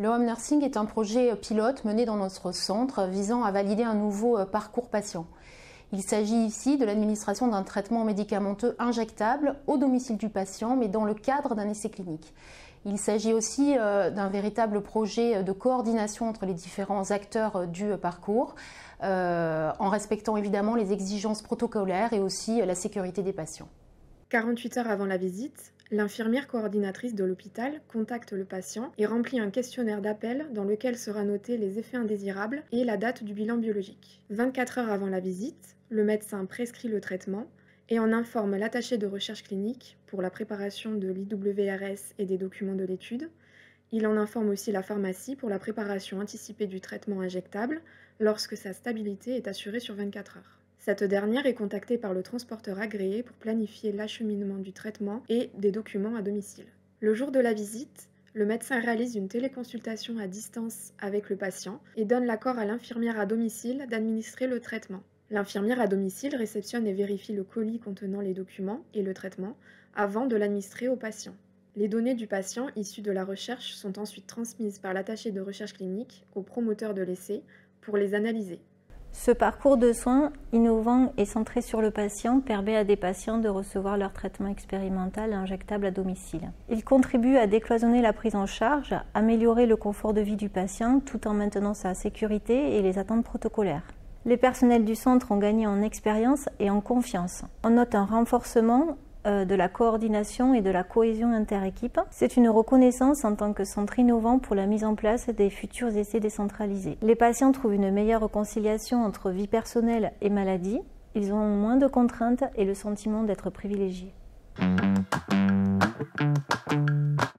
Le home nursing est un projet pilote mené dans notre centre visant à valider un nouveau parcours patient. Il s'agit ici de l'administration d'un traitement médicamenteux injectable au domicile du patient, mais dans le cadre d'un essai clinique. Il s'agit aussi d'un véritable projet de coordination entre les différents acteurs du parcours, en respectant évidemment les exigences protocolaires et aussi la sécurité des patients. 48 heures avant la visite, l'infirmière coordinatrice de l'hôpital contacte le patient et remplit un questionnaire d'appel dans lequel sera noté les effets indésirables et la date du bilan biologique. 24 heures avant la visite, le médecin prescrit le traitement et en informe l'attaché de recherche clinique pour la préparation de l'IWRS et des documents de l'étude. Il en informe aussi la pharmacie pour la préparation anticipée du traitement injectable lorsque sa stabilité est assurée sur 24 heures. Cette dernière est contactée par le transporteur agréé pour planifier l'acheminement du traitement et des documents à domicile. Le jour de la visite, le médecin réalise une téléconsultation à distance avec le patient et donne l'accord à l'infirmière à domicile d'administrer le traitement. L'infirmière à domicile réceptionne et vérifie le colis contenant les documents et le traitement avant de l'administrer au patient. Les données du patient issues de la recherche sont ensuite transmises par l'attaché de recherche clinique au promoteur de l'essai pour les analyser. Ce parcours de soins innovant et centré sur le patient permet à des patients de recevoir leur traitement expérimental injectable à domicile. Il contribue à décloisonner la prise en charge, améliorer le confort de vie du patient tout en maintenant sa sécurité et les attentes protocolaires. Les personnels du centre ont gagné en expérience et en confiance. On note un renforcement de la coordination et de la cohésion inter-équipe. C'est une reconnaissance en tant que centre innovant pour la mise en place des futurs essais décentralisés. Les patients trouvent une meilleure conciliation entre vie personnelle et maladie. Ils ont moins de contraintes et le sentiment d'être privilégiés.